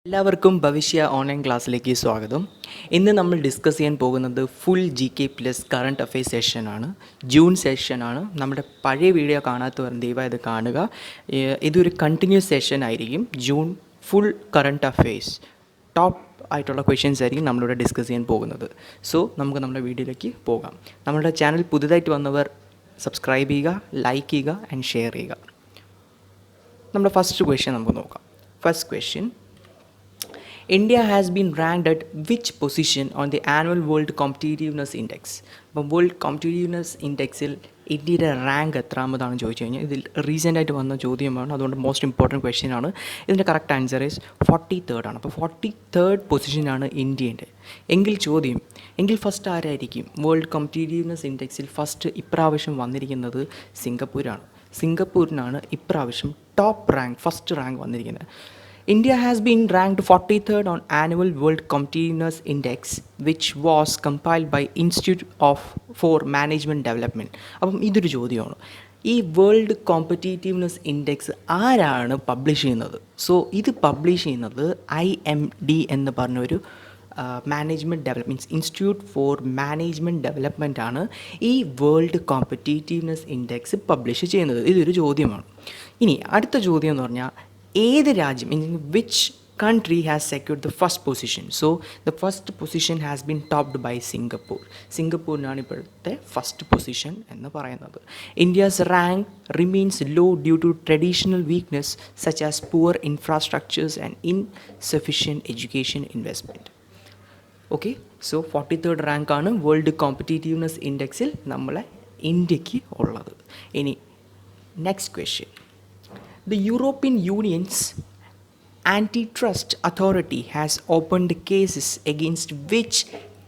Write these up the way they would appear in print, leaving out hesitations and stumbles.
എല്ലാവർക്കും ഭവിഷ്യ ഓൺലൈൻ ക്ലാസ്സിലേക്ക് സ്വാഗതം. ഇന്ന് നമ്മൾ ഡിസ്കസ് ചെയ്യാൻ പോകുന്നത് full GK plus current affairs സെഷനാണ്. ജൂൺ സെഷനാണ്. നമ്മുടെ പഴയ വീഡിയോ കാണാത്തവർ ദയവായി ഇത് കാണുക. ഇതൊരു കണ്ടിന്യൂസ് സെഷൻ ആയിരിക്കും. June full current affairs top ആയിട്ടുള്ള ക്വസ്റ്റ്യൻസ് ആയിരിക്കും നമ്മളിവിടെ ഡിസ്കസ് ചെയ്യാൻ പോകുന്നത്. സോ നമുക്ക് നമ്മുടെ വീഡിയോയിലേക്ക് പോകാം. നമ്മുടെ ചാനൽ പുതുതായിട്ട് വന്നവർ സബ്സ്ക്രൈബ് ചെയ്യുക, ലൈക്ക് ചെയ്യുക ആൻഡ് ഷെയർ ചെയ്യുക. നമ്മുടെ ഫസ്റ്റ് ക്വസ്റ്റ്യൻ നമുക്ക് നോക്കാം. First question: India has been ranked at which position on the annual World Competitiveness Index? അപ്പം വേൾഡ് കോമ്പറ്റീറ്റീവ്നെസ് ഇൻഡെക്സിൽ ഇന്ത്യയുടെ റാങ്ക് എത്രാമതാണെന്ന് ചോദിച്ചു കഴിഞ്ഞാൽ ഇതിൽ റീസെൻ്റായിട്ട് വന്ന ചോദ്യമാണ്. അതുകൊണ്ട് മോസ്റ്റ് ഇമ്പോർട്ടൻറ്റ് ക്വസ്റ്റ്യൻ ആണ്. ഇതിൻ്റെ കറക്റ്റ് ആൻസർ ഈസ് 43rd ആണ്. അപ്പോൾ 43rd പൊസിഷനാണ് ഇന്ത്യേൻ്റെ. എങ്കിൽ ഫസ്റ്റ് ആരായിരിക്കും? വേൾഡ് കോമ്പറ്റീറ്റീവ്നെസ് ഇൻഡെക്സിൽ ഫസ്റ്റ് ഇപ്രാവശ്യം വന്നിരിക്കുന്നത് സിംഗപ്പൂരാണ്. സിംഗപ്പൂരിനാണ് ഇപ്രാവശ്യം ടോപ്പ് റാങ്ക്, ഫസ്റ്റ് റാങ്ക് വന്നിരിക്കുന്നത്. India has been ranked 43rd on annual World Competitiveness Index, which was compiled by Institute for Management Development. അപ്പം ഇതൊരു ചോദ്യമാണ്. ഈ വേൾഡ് കോമ്പറ്റീറ്റീവ്നെസ് ഇൻഡെക്സ് ആരാണ് പബ്ലിഷ് ചെയ്യുന്നത്? സോ ഇത് പബ്ലിഷ് ചെയ്യുന്നത് IMD എന്ന് പറഞ്ഞൊരു management development institute four management development ആണ് ഈ വേൾഡ് കോമ്പറ്റീറ്റീവ്നെസ് ഇൻഡെക്സ് പബ്ലിഷ് ചെയ്യുന്നത്. ഇതൊരു ചോദ്യമാണ്. ഇനി അടുത്ത ചോദ്യം എന്ന് പറഞ്ഞാൽ ഏത് രാജ്യം, which country has secured the first position? So the first position has been topped by Singapore. സിംഗപ്പൂരിനാണ് ഇപ്പോഴത്തെ ഫസ്റ്റ് പൊസിഷൻ എന്ന് പറയുന്നത്. India's rank remains low due to traditional weakness such as poor infrastructures and insufficient education investment. Okay, so 43rd റാങ്കാണ് world competitiveness ഇൻഡെക്സിൽ നമ്മളെ ഇന്ത്യക്ക് ഉള്ളത്. ഇനി next question: The European Union's antitrust authority has opened cases against which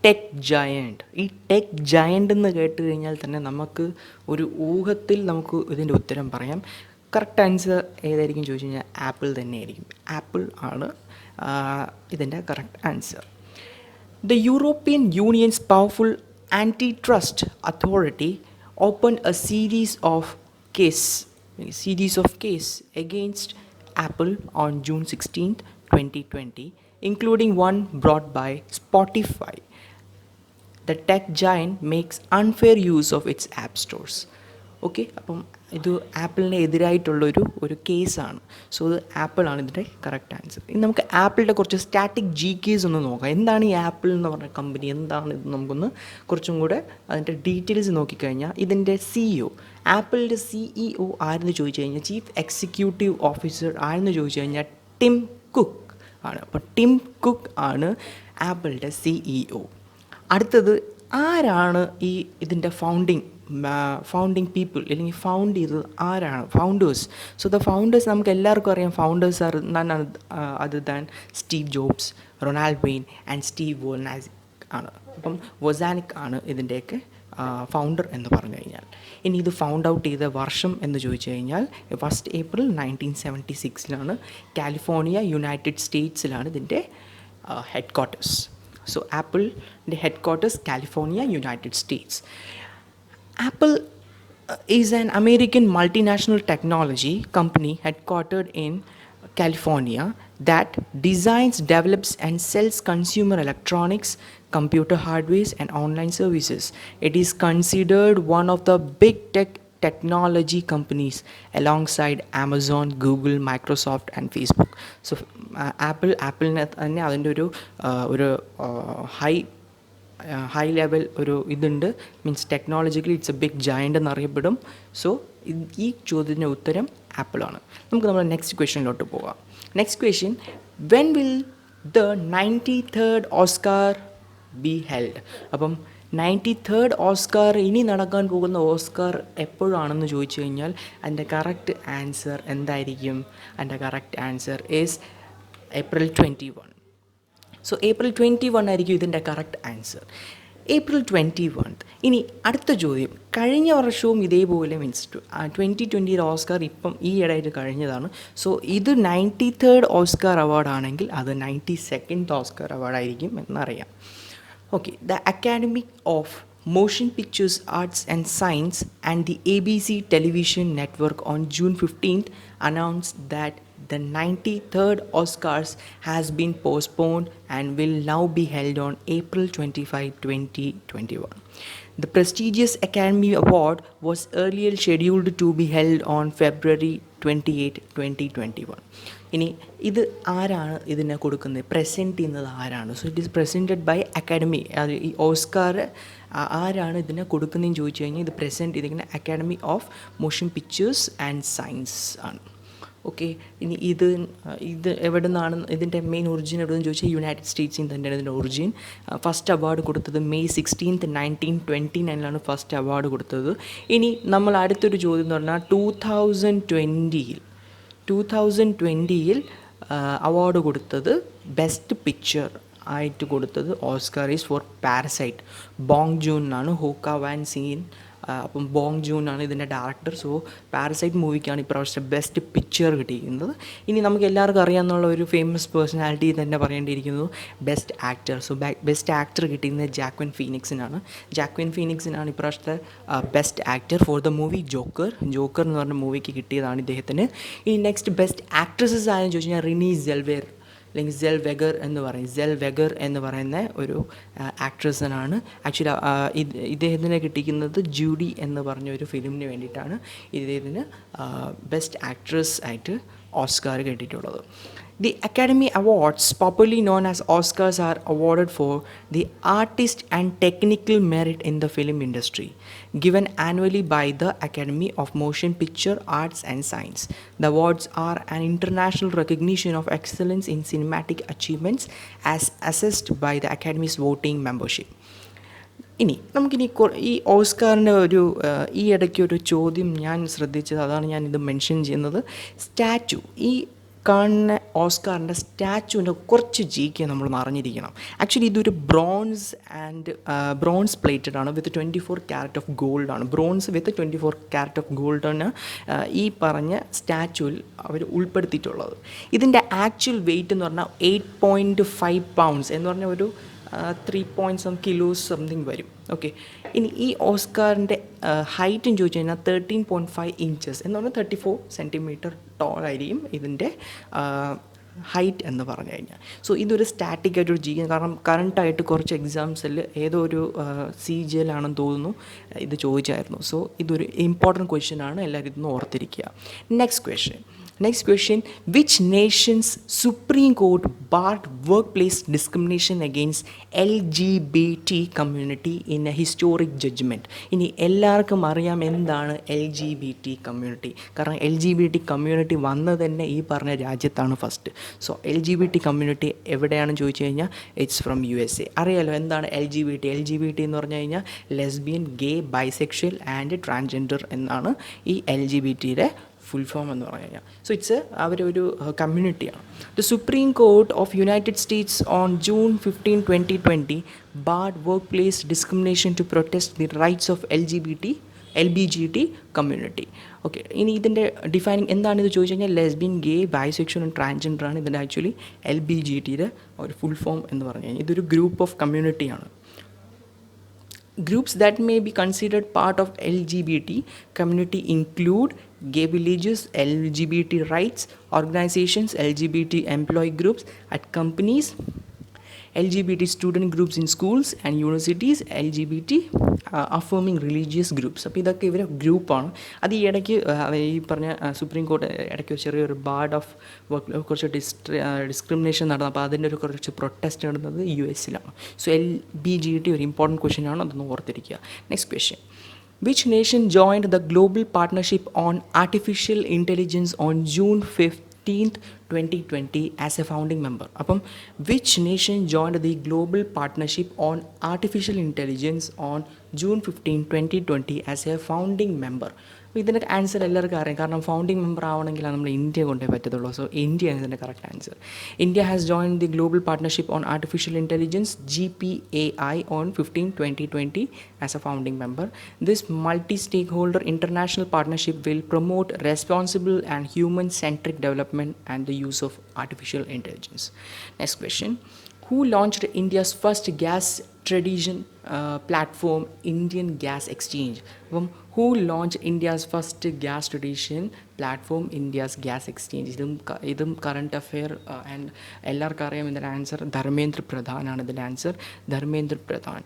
tech giant? ഈ tech giant എന്ന് കേട്ട് കഴിഞ്ഞാൽ തന്നെ നമുക്ക് ഒരു ഊഹത്തിൽ നമുക്ക് ഇതിൻ്റെ ഉത്തരം പറയാം. കറക്റ്റ് ആൻസർ ഏതായിരിക്കും ചോദിച്ചു കഴിഞ്ഞാൽ ആപ്പിൾ തന്നെയായിരിക്കും. ആപ്പിൾ ആണ് ഇതിൻ്റെ correct answer. The European Union's powerful antitrust authority opened a series of cases against Apple on June 16, 2020, including one brought by Spotify. The tech giant makes unfair use of its app stores. Okay, അപ്പം ഇത് ആപ്പിളിന് എതിരായിട്ടുള്ളൊരു കേസാണ്. So ഇത് ആപ്പിളാണ് ഇതിൻ്റെ correct answer. ഇനി നമുക്ക് ആപ്പിളിൻ്റെ കുറച്ച് static GKs ഒന്ന് നോക്കാം. എന്താണ് ഈ ആപ്പിൾ എന്ന് പറഞ്ഞ കമ്പനി, എന്താണ് ഇത് നമുക്കൊന്ന് കുറച്ചും കൂടെ അതിൻ്റെ ഡീറ്റെയിൽസ് നോക്കിക്കഴിഞ്ഞാൽ ഇതിൻ്റെ CEO, ആപ്പിളിൻ്റെ CEO ആരെന്ന് ചോദിച്ചു കഴിഞ്ഞാൽ, ചീഫ് എക്സിക്യൂട്ടീവ് ഓഫീസർ ആരെന്ന് ചോദിച്ചു കഴിഞ്ഞാൽ ടിം കുക്ക് ആണ്. അപ്പോൾ ടിം കുക്ക് ആണ് ആപ്പിളിൻ്റെ CEO. അടുത്തത് ആരാണ് ഇതിൻ്റെ ഫൗണ്ടിങ് പീപ്പിൾ, അല്ലെങ്കിൽ ഫൗണ്ട് ചെയ്തത് ആരാണ്? ഫൗണ്ടേഴ്സ്. സോ ദ ഫൗണ്ടേഴ്സ് നമുക്ക് എല്ലാവർക്കും അറിയാം. Founders are none other than Steve Jobs, Ronald Wayne and Steve Wozniak ആണ്. അപ്പം വോസ്നിയാക് ആണ് ഇതിൻ്റെയൊക്കെ ഫൗണ്ടർ എന്ന് പറഞ്ഞു കഴിഞ്ഞാൽ. ഇനി ഇത് ഫൗണ്ട് ഔട്ട് ചെയ്ത വർഷം എന്ന് ചോദിച്ചു കഴിഞ്ഞാൽ 1 April 1976 കാലിഫോർണിയ, യുണൈറ്റഡ് സ്റ്റേറ്റ്സിലാണ് ഇതിൻ്റെ ഹെഡ് ക്വാർട്ടേഴ്സ്. സോ ആപ്പിളിൻ്റെ head quarters California, United States. Apple is an American multinational technology company headquartered in California that designs, develops and sells consumer electronics, computer hardware and online services. It is considered one of the big technology companies alongside Amazon, Google, Microsoft and Facebook. So ആപ്പിളിനെ തന്നെ അതിൻ്റെ ഒരു high level ഒരു ഇതുണ്ട്. Means technologically it's a big giant എന്നറിയപ്പെടും. So ഈ ചോദ്യത്തിൻ്റെ ഉത്തരം ആപ്പിളാണ്. നമുക്ക് നമ്മുടെ നെക്സ്റ്റ് ക്വസ്റ്റ്യനിലോട്ട് പോകാം. Next question: when will the 93rd Oscar be held? അപ്പം 93rd ഓസ്കാർ, ഇനി നടക്കാൻ പോകുന്ന ഓസ്കാർ എപ്പോഴാണെന്ന് ചോദിച്ചു കഴിഞ്ഞാൽ അതിൻ്റെ കറക്റ്റ് ആൻസർ എന്തായിരിക്കും? അതിൻ്റെ correct answer is April 21. So April 21 ആയിരിക്കും ഇതിൻ്റെ കറക്റ്റ് ആൻസർ. April 21. ഇനി അടുത്ത ചോദ്യം: കഴിഞ്ഞ വർഷവും ഇതേപോലെ മീൻസ് 2020 ഓസ്കാർ ഇപ്പം ഈ ഇടയായിട്ട് കഴിഞ്ഞതാണ്. സോ ഇത് 93rd ഓസ്കാർ അവാർഡാണെങ്കിൽ അത് 92nd ഓസ്കാർ അവാർഡായിരിക്കും എന്നറിയാം. Okay, the academy of Motion Pictures Arts and Science and the ABC television network on June 15th announced that the 93rd Oscars has been postponed and will now be held on April 25, 2021. The prestigious Academy Award was earlier scheduled to be held on February 28, 2021. ഇനി ഇത് ആരാണ് ഇതിനെ കൊടുക്കുന്നത്, present ചെയ്യുന്നത് ആരാണ്? So it is presented by academy. അത് ഈ Oscar ആരാണ് ഇതിനെ കൊടുക്കുന്നതെന്ന് ചോദിച്ചു കഴിഞ്ഞാൽ ഇത് പ്രസൻറ്റ് ചെയ്തിരിക്കുന്ന academy of motion pictures and science ആണ്. ഓക്കെ, ഇനി ഇത് എവിടെ നിന്നാണ് ഇതിൻ്റെ മെയിൻ ഒറിജിൻ എവിടെ നിന്ന് ചോദിച്ചാൽ യുണൈറ്റഡ് സ്റ്റേറ്റ്സിൽ തന്നെയാണ് ഇതിൻ്റെ ഒറിജിൻ. ഫസ്റ്റ് അവാർഡ് കൊടുത്തത് May 16th, 1929 ഫസ്റ്റ് അവാർഡ് കൊടുത്തത്. ഇനി നമ്മൾ അടുത്തൊരു ചോദ്യം എന്ന് പറഞ്ഞാൽ 2020 അവാർഡ് കൊടുത്തത് ബെസ്റ്റ് പിക്ചർ ആയിട്ട് കൊടുത്തത് Oscar is for Parasite. Bong Joon ആണ്, ഹോക്ക വാൻ സീൻ. അപ്പം ബോങ് ജൂൺ ആണ് ഇതിൻ്റെ ഡയറക്ടർ. സോ പാരസൈറ്റ് മൂവിക്കാണ് ഇപ്രാവശ്യത്തെ ബെസ്റ്റ് പിക്ചർ കിട്ടിയിരിക്കുന്നത്. ഇനി നമുക്ക് എല്ലാവർക്കും അറിയാമെന്നുള്ള ഒരു ഫേമസ് പേഴ്സണാലിറ്റി തന്നെ പറയേണ്ടിയിരിക്കുന്നത് best actor. So best actor കിട്ടിയിരുന്നത് ജാക്വിൻ ഫീനിക്സിനാണ് ഇപ്രാവശ്യത്തെ best actor for the movie Joker എന്ന് പറഞ്ഞ മൂവിക്ക് കിട്ടിയതാണ് ഇദ്ദേഹത്തിന്. ഇനി നെക്സ്റ്റ് ബെസ്റ്റ് ആക്ട്രസസ് ആയെന്ന് ചോദിച്ചു കഴിഞ്ഞാൽ റിനി സെൽവെഗർ അല്ലെങ്കിൽ സെൽവെഗർ എന്ന് പറയുന്ന ഒരു ആക്ട്രസിനാണ്. ആക്ച്വലി ഇദ്ദേഹത്തിന് കിട്ടിയിരിക്കുന്നത് ജൂഡി എന്ന് പറഞ്ഞ ഒരു ഫിലിമിന് വേണ്ടിയിട്ടാണ് ഇദ്ദേഹത്തിന് ബെസ്റ്റ് ആക്ട്രസ് ആയിട്ട് ഓസ്കാർ കിട്ടിയിട്ടുള്ളത്. The Academy Awards, popularly known as Oscars, are awarded for the artist and technical merit in the film industry, given annually by the Academy of Motion Picture Arts and Science. The awards are an international recognition of excellence in cinematic achievements as assessed by the Academy's voting membership. ഇനി നമുക്കിനി ഈ ഓസ്കാറിൻ്റെ ഈ ഇടയ്ക്ക് ഒരു ചോദ്യം ഞാൻ ശ്രദ്ധിച്ചത്, അതാണ് ഞാൻ ഇത് മെൻഷൻ ചെയ്യുന്നത്. സ്റ്റാച്ചു, ഈ കാണുന്ന ഓസ്കാറിൻ്റെ സ്റ്റാച്ചുവിൻ്റെ കുറച്ച് GK നമ്മൾ അറിഞ്ഞിരിക്കണം. ആക്ച്വലി ഇതൊരു ബ്രോൺസ് പ്ലേറ്റഡ് ആണ് വിത്ത് 24 കാരറ്റ് ഓഫ് ഗോൾഡാണ്. ബ്രോൺസ് വിത്ത് 24 കാരറ്റ് ഓഫ് ഗോൾഡാണ് ഈ പറഞ്ഞ സ്റ്റാച്ചുവിൽ അവർ ഉൾപ്പെടുത്തിയിട്ടുള്ളത്. ഇതിൻ്റെ ആക്ച്വൽ വെയ്റ്റ് എന്ന് പറഞ്ഞാൽ 8.5 pounds എന്ന് പറഞ്ഞ ഒരു 3 kilos സംതിങ് വരും. ഓക്കെ, ഇനി ഈ ഓസ്കാറിൻ്റെ ഹൈറ്റും ചോദിച്ചു കഴിഞ്ഞാൽ 13.5 inches എന്ന് പറഞ്ഞാൽ 34 centimeter ടോളായിരിക്കും ഇതിൻ്റെ ഹൈറ്റ് എന്ന് പറഞ്ഞു കഴിഞ്ഞാൽ. സോ ഇതൊരു സ്റ്റാറ്റിക് ആയിട്ടൊരു GK, കാരണം കറണ്ടായിട്ട് കുറച്ച് എക്സാംസിൽ ഏതോ ഒരു CGL ആണെന്ന് തോന്നുന്നു ഇത് ചോദിച്ചായിരുന്നു. സോ ഇതൊരു ഇമ്പോർട്ടൻറ്റ് ക്വസ്റ്റ്യൻ ആണ്, എല്ലാവരും ഇതൊന്ന് ഓർത്തിരിക്കുക. Next question, which nation's Supreme Court barred workplace discrimination against LGBT community in a historic judgment? ഇനി എല്ലാവർക്കും അറിയാം എന്താണ് LGBT കമ്മ്യൂണിറ്റി, കാരണം LGBT കമ്മ്യൂണിറ്റി വന്നത് തന്നെ ഈ പറഞ്ഞ രാജ്യത്താണ് ഫസ്റ്റ്. സോ LGBT കമ്മ്യൂണിറ്റി എവിടെയാണെന്ന് ചോദിച്ചു കഴിഞ്ഞാൽ ഇറ്റ്സ് ഫ്രം USA. അറിയാലോ എന്താണ് LGBT എന്ന് പറഞ്ഞു കഴിഞ്ഞാൽ lesbian, gay, bisexual and transgender എന്നാണ് ഈ LGBTയുടെ ഫുൾ ഫോം എന്ന് പറഞ്ഞു കഴിഞ്ഞാൽ. സോ ഇറ്റ്സ് അവരൊരു കമ്മ്യൂണിറ്റിയാണ്. The Supreme Court of United States on June 15, 2020 barred workplace discrimination to protest the rights of LBGT community. Okay, ഇനി ഇതിൻ്റെ ഡിഫൈനിങ് എന്താണെന്ന് ചോദിച്ചു കഴിഞ്ഞാൽ lesbian, gay, bisexual and transgender ആണ് ഇതിൻ്റെ ആക്ച്വലി LBGTയുടെ ഒരു ഫുൾ ഫോം എന്ന് പറഞ്ഞു കഴിഞ്ഞാൽ. ഇതൊരു ഗ്രൂപ്പ് ഓഫ് കമ്മ്യൂണിറ്റിയാണ്. Groups that may be considered part of LGBT community include gay villages, LGBT rights organizations, LGBT employee groups at companies, LGBT student groups in schools and universities, LGBT affirming religious groups. അപ്പോൾ ഇതൊക്കെ ഇവരെ ഗ്രൂപ്പാണ്. അത് ഈ ഇടയ്ക്ക് ഈ പറഞ്ഞ supreme court ഇടയ്ക്ക് ചെറിയൊരു ബാർഡ് ഓഫ് വർക്ക് കുറച്ച് ഡിസ്ക്രിമിനേഷൻ നടന്നു. അപ്പോൾ അതിൻ്റെ ഒരു കുറച്ച് പ്രൊട്ടസ്റ്റ് നടന്നത് US-ലാണ്. സോ LBGT ഒരു ഇമ്പോർട്ടൻറ്റ് ക്വസ്റ്റ്യൻ ആണ്, അതൊന്ന് ഓർത്തിരിക്കുക. Next question, which nation joined the global partnership on artificial intelligence on June 15th, 2020 as a founding member? അപ്പം which nation joined the global partnership on artificial intelligence on June 15, 2020 as a founding member? അപ്പോൾ ഇതിൻ്റെ answer എല്ലാവർക്കും അറിയാം, കാരണം founding member ആവണമെങ്കിൽ നമ്മൾ India കൊണ്ടേ പറ്റത്തുള്ളൂ. സോ ഇന്ത്യ ആണ് ഇതിൻ്റെ correct answer. India has join the global partnership on artificial intelligence GPAI on 15/2020 as a founding member. This multi-stakeholder international partnership will promote responsible and human-centric development and the use of artificial intelligence. Next question, who launched India's first gas trading platform Indian gas exchange. അപ്പം who launch India's first gas trading platform India's gas exchange. ഇതും current affair and എല്ലാവർക്കും അറിയാം ഇതിൻ്റെ answer Dharmendra പ്രധാനാണ്. ഇതിൻ്റെ answer Dharmendra Pradhan.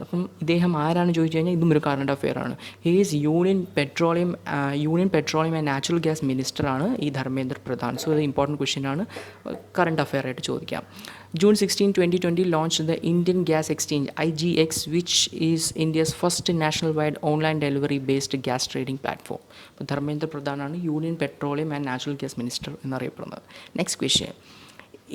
അപ്പം ഇദ്ദേഹം ആരാണ് ചോദിച്ചു കഴിഞ്ഞാൽ ഇതും ഒരു കറണ്ട് അഫെയർ ആണ്. He is union petroleum and natural gas മിനിസ്റ്ററാണ് ഈ ധർമ്മേന്ദ്ര പ്രധാൻ. സോ ഇത് ഇമ്പോർട്ടൻറ്റ് ക്വസ്റ്റ്യൻ ആണ്, കറണ്ട് അഫെയർ ആയിട്ട് ചോദിക്കാം. June 16, 2020 launched the Indian Gas Exchange IGX, which is India's first national-wide online delivery-based gas trading platform. അപ്പോൾ ധർമ്മേന്ദ്ര പ്രധാനാണ് union petroleum and natural gas minister എന്നറിയപ്പെടുന്നത്. Next question.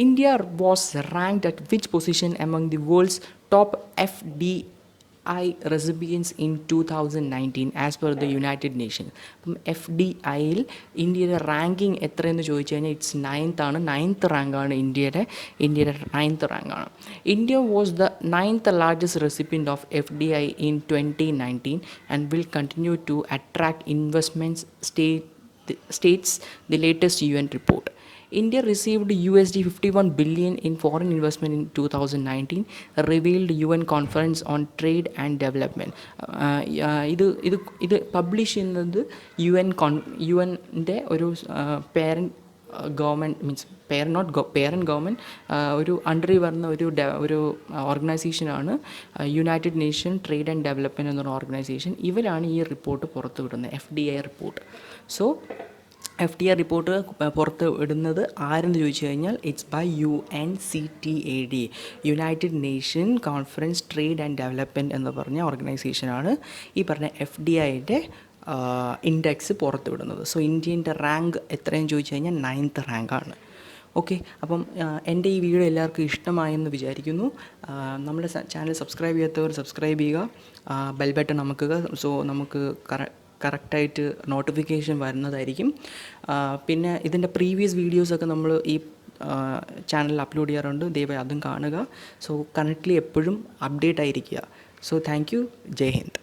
India was ranked at which position among the world's top FDI recipients in 2019 as per the United Nations? അപ്പം FDIയിൽ ഇന്ത്യയുടെ ranking എത്രയെന്ന് ചോദിച്ചു കഴിഞ്ഞാൽ it's 9th ആണ്. 9th റാങ്കാണ് ഇന്ത്യയുടെ 9th റാങ്കാണ്. India was the 9th largest recipient of FDI in 2019 and will continue to attract investments, states the latest UN report. India received $51 billion in foreign investment in 2019, revealed UN Conference on Trade and Development. ഇത് publish ചെയ്യുന്നത് യുഎൻ്റെ ഒരു parent government means parent government ഒരു അണ്ടറിൽ വരുന്ന ഒരു ഓർഗനൈസേഷനാണ് United Nation trade and development എന്നൊരു ഓർഗനൈസേഷൻ. ഇവരാണ് ഈ റിപ്പോർട്ട് പുറത്തു വിടുന്നത്, FDI report. So FDI report പുറത്ത് ഇടുന്നത് ആരെന്ന് ചോദിച്ചു കഴിഞ്ഞാൽ it's by UNCTAD, United Nation conference trade and development എന്ന് പറഞ്ഞ ഓർഗനൈസേഷനാണ് ഈ പറഞ്ഞ FDIയുടെ ഇൻഡെക്സ് പുറത്ത് വിടുന്നത്. സോ ഇന്ത്യൻ്റെ റാങ്ക് എത്രയെന്ന് ചോദിച്ചു കഴിഞ്ഞാൽ 9th റാങ്കാണ്. ഓക്കെ, അപ്പം എൻ്റെ ഈ വീഡിയോ എല്ലാവർക്കും ഇഷ്ടമായെന്ന് വിചാരിക്കുന്നു. നമ്മുടെ ചാനൽ സബ്സ്ക്രൈബ് ചെയ്യാത്തവർ സബ്സ്ക്രൈബ് ചെയ്യുക, ബെൽ ബട്ടൺ അമക്കുക. സോ നമുക്ക് കറക്റ്റായിട്ട് നോട്ടിഫിക്കേഷൻ വരുന്നതായിരിക്കും. പിന്നെ ഇതിൻ്റെ പ്രീവിയസ് വീഡിയോസൊക്കെ നമ്മൾ ഈ ചാനലിൽ അപ്ലോഡ് ചെയ്യാറുണ്ട്, ദയവായി അതും കാണുക. സോ കറക്റ്റ്ലി എപ്പോഴും അപ്ഡേറ്റ് ആയിരിക്കുക. So thank you. Jai Hind.